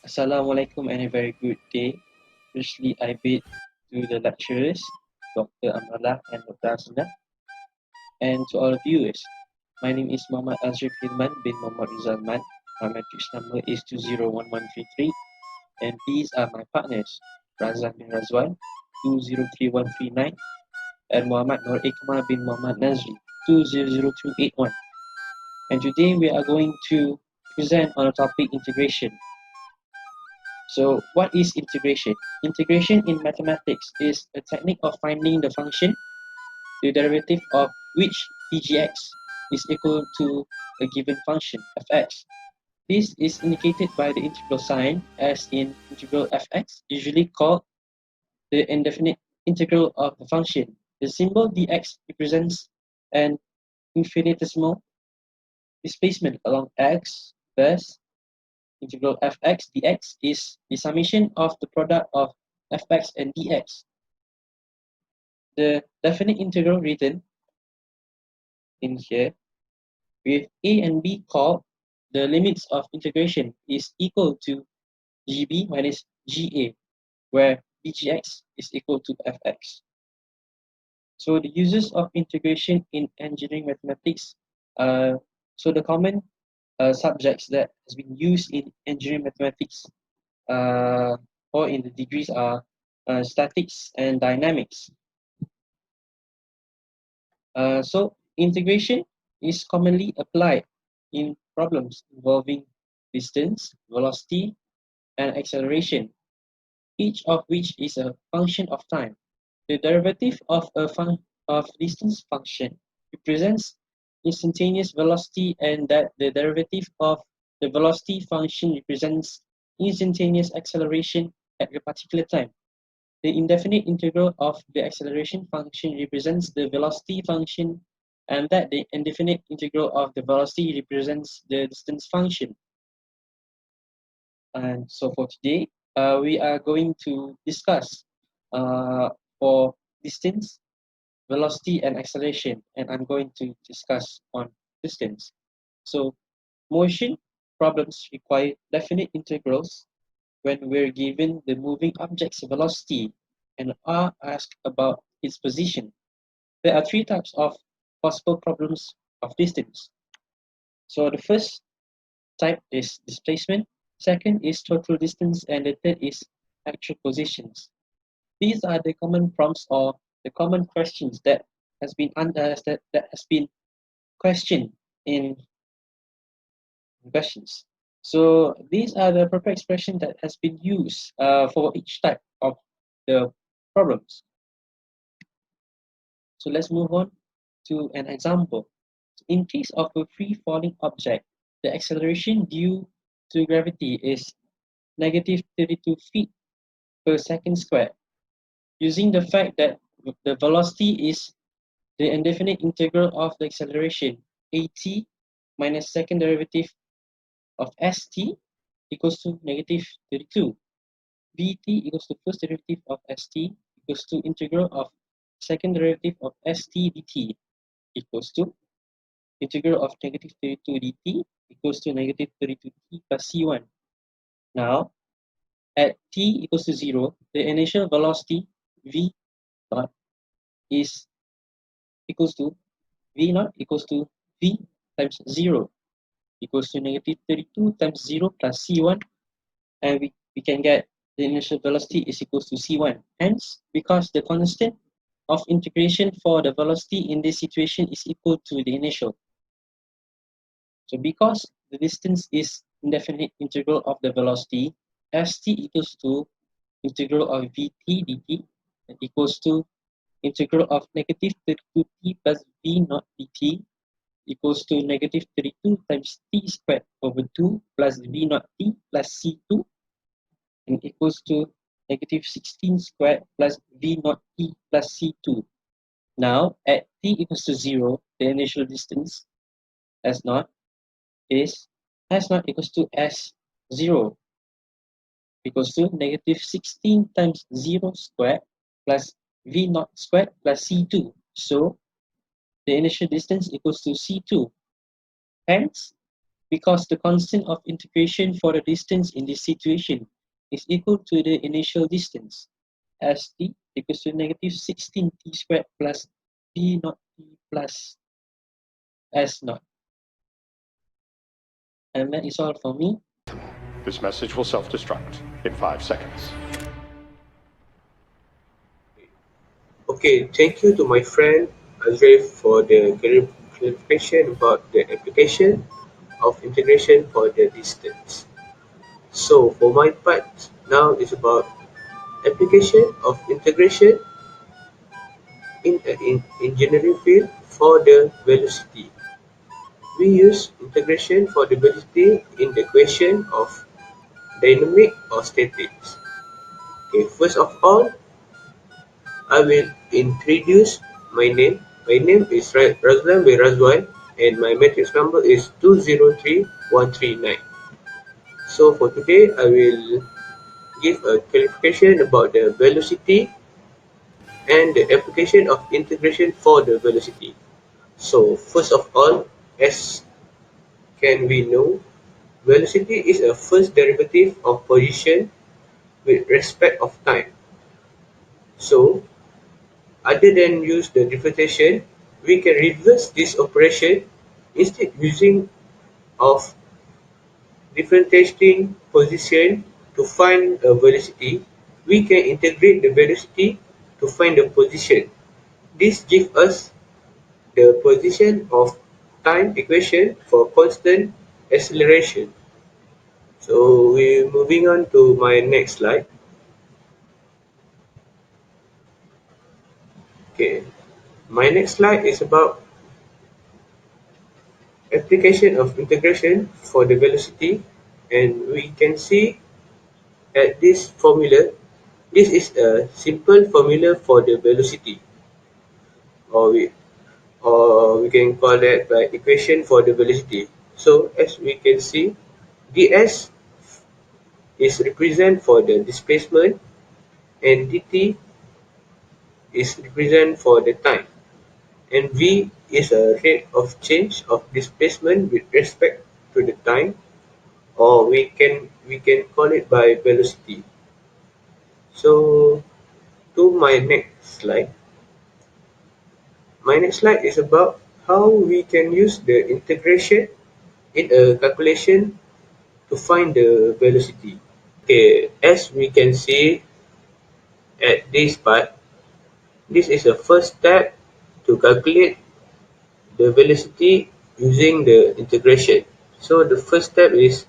Assalamualaikum and a very good day. Firstly, I bid to the lecturers, Dr. Amrullah and Dr. Asuna, and to all viewers. My name is Muhammad Azrif Hilman bin Muhammad Rizalman. My matrix number is 201133, and these are my partners, Razan bin Razwan, 203139, and Muhammad Nur Ikma bin Muhammad Nazri, 200281. And today we are going to present on the topic integration. So what is integration? Integration in mathematics is a technique of finding the function, the derivative of which dgx is equal to a given function fx. This is indicated by the integral sign as in integral fx, usually called the indefinite integral of the function. The symbol dx represents an infinitesimal displacement along x, thus integral fx dx is the summation of the product of fx and dx. The definite integral written in here with a and b called the limits of integration is equal to gb minus ga, where dgx is equal to fx. So the uses of integration in engineering mathematics, so the common subjects that has been used in engineering mathematics or in the degrees are statics and dynamics. So integration is commonly applied in problems involving distance, velocity, and acceleration, each of which is a function of time. The derivative of of distance function represents instantaneous velocity, and that the derivative of the velocity function represents instantaneous acceleration at a particular time. The indefinite integral of the acceleration function represents the velocity function, and that the indefinite integral of the velocity represents the distance function. And so for today, we are going to discuss for distance, velocity, and acceleration, and I'm going to discuss on distance. So motion problems require definite integrals when we're given the moving object's velocity and are asked about its position. There are three types of possible problems of distance. So the first type is displacement, second is total distance, and the third is actual positions. These are the common prompts or the common questions that has been that has been questioned in questions. So these are the proper expression that has been used for each type of the problems. So let's move on to an example. In case of a free falling object, the acceleration due to gravity is negative 32 feet per second squared. Using the fact that the velocity is the indefinite integral of the acceleration at minus second derivative of st equals to negative 32. Vt equals to first derivative of st equals to integral of second derivative of st dt equals to integral of negative 32 dt equals to negative 32t plus c1. Now, at t equals to 0, the initial velocity v naught is equals to v naught equals to v times 0 equals to negative 32 times 0 plus c1, and we can get the initial velocity is equals to c1. Hence, because the constant of integration for the velocity in this situation is equal to the initial. So because the distance is indefinite integral of the velocity, st equals to integral of vt dt equals to integral of negative 32t plus v naught dt equals to negative 32 times t squared over 2 plus v naught t plus c2 and equals to negative 16 squared plus v naught t plus c2. Now, at t equals to 0, the initial distance s naught is s naught equals to s0 equals to negative 16 times 0 squared plus v naught squared plus c2. So, the initial distance equals to c2. Hence, because the constant of integration for the distance in this situation is equal to the initial distance, as t equals to negative 16 t squared plus d naught t plus s naught. And that is all for me. This message will self-destruct in 5 seconds. Okay, thank you to my friend Andre for the clarification about the application of integration for the distance. So for my part, now it's about application of integration in an engineering field for the velocity. We use integration for the velocity in the equation of dynamic or statics. Okay, first of all, I will introduce my name. My name is Razlan bin Razwan and my matrix number is 203139. So for today, I will give a clarification about the velocity and the application of integration for the velocity. So first of all, as can we know, velocity is a first derivative of position with respect of time. So other than use the differentiation, we can reverse this operation instead using of differentiating position to find a velocity. We can integrate the velocity to find the position. This gives us the position of time equation for constant acceleration. So we're moving on to my next slide. Okay, my next slide is about application of integration for the velocity, and we can see at this formula. This is a simple formula for the velocity, or we can call that by equation for the velocity. So as we can see, ds is represent for the displacement and dt is represent for the time, and v is a rate of change of displacement with respect to the time, or we can call it by velocity. So to my next slide. My next slide is about how we can use the integration in a calculation to find the velocity. Okay, as we can see at this part, this is the first step to calculate the velocity using the integration. So the first step is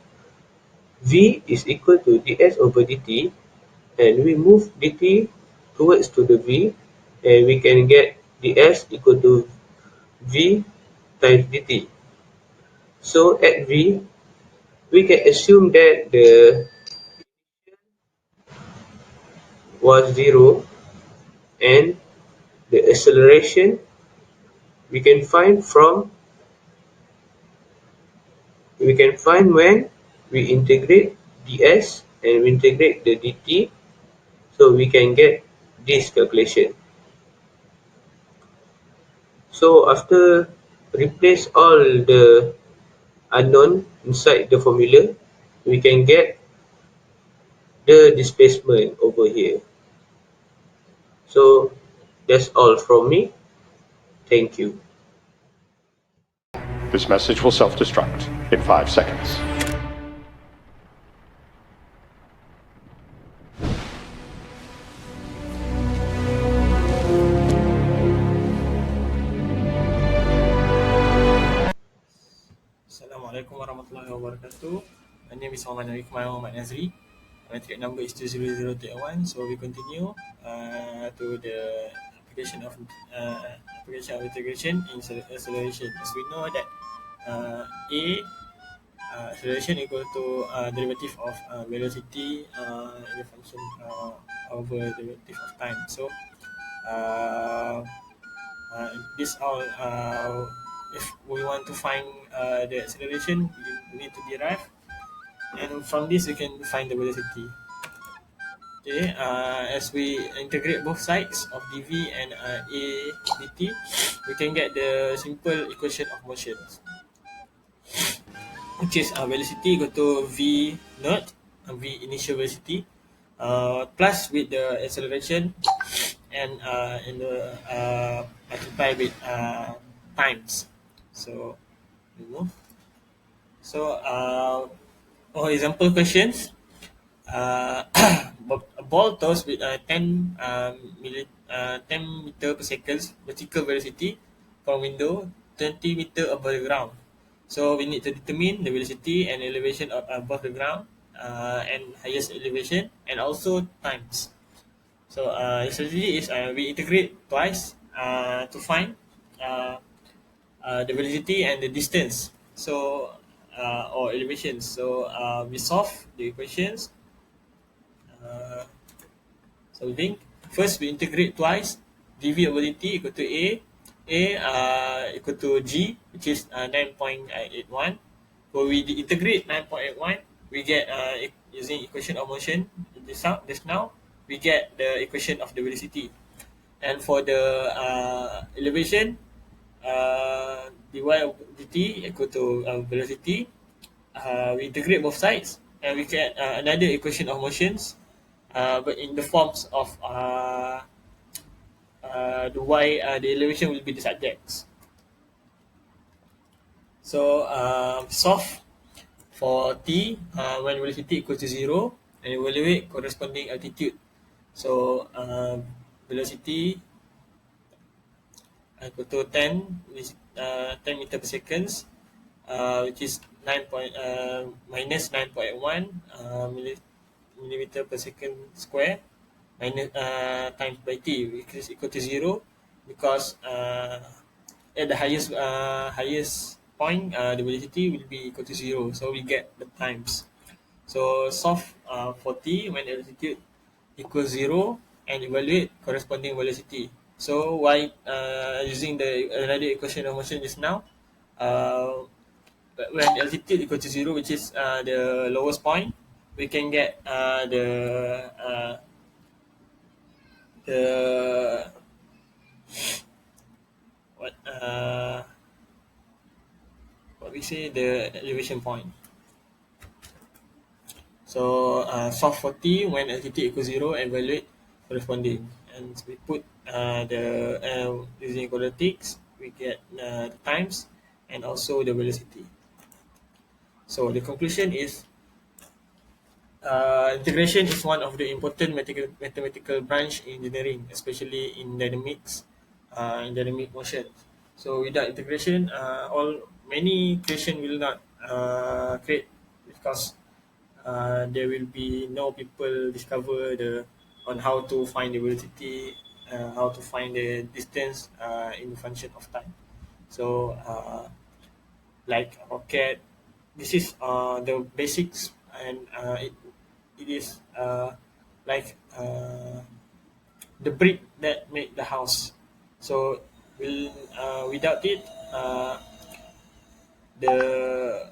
v is equal to ds over dt, and we move dt towards to the v, and we can get ds equal to v times dt. So at v, we can assume that the was 0, and the acceleration we can find from we can find when we integrate ds and we integrate the dt, so we can get this calculation. So after replace all the unknown inside the formula, we can get the displacement over here. So that's all from me. Thank you. This message will self-destruct in 5 seconds. Assalamualaikum warahmatullahi wabarakatuh. My name is Muhammad Hikmah Muhammad Nazri. My matric number is 20031. So we continue to the application of integration in acceleration. As we know that a acceleration equal to derivative of velocity in the function over derivative of time. So this all if we want to find the acceleration, we need to derive, and from this we can find the velocity. Okay, as we integrate both sides of dv and a dt, we can get the simple equation of motion. which is velocity equal to v naught, v initial velocity, plus with the acceleration, and in the multiply with times. So we move. So for example questions, a ball tossed with 10 meter per second vertical velocity from window 20 meter above the ground. So we need to determine the velocity and elevation above the ground, and highest elevation, and also times. So the strategy is we integrate twice to find uh, the velocity and the distance. So or elevation. So we solve the equations. Uh, Solving. First, we integrate twice. dv over dt equal to a equal to g, which is 9.81. So we integrate 9.81, we get using equation of motion just now, we get the equation of the velocity. And for the elevation, dy over dt equal to velocity. We integrate both sides and we get another equation of motions, but in the forms of the y, the elevation will be the subjects. So solve for t when velocity equals to 0 and evaluate corresponding altitude. So velocity equal to 10 meter per seconds, which is minus 9.1 millimeter per second square, minus times by t, which is equal to 0, because at the highest point, the velocity will be equal to 0, so we get the times. So solve for t when altitude equals 0 and evaluate corresponding velocity. So why using the another equation of motion just now, when altitude equal to 0, which is the lowest point, we can get the what what we say, the elevation point. So solve for t when altitude equals 0 and evaluate corresponding. And we put using quadratics, we get the times and also the velocity. So the conclusion is integration is one of the important mathematical branch in engineering, especially in dynamic motion. So without integration, many creation will not create, because there will be no people discover on how to find the velocity, how to find the distance in the function of time. So like rocket, this is the basics, and it is like the brick that make the house. So without it, the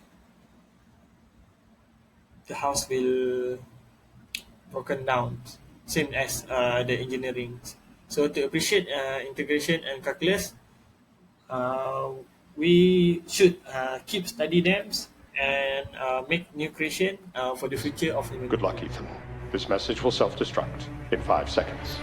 the house will broken down, same as the engineering. So to appreciate integration and calculus, uh, we should keep study them and make new creation for the future of humanity. Good luck, Ethan. This message will self-destruct in 5 seconds.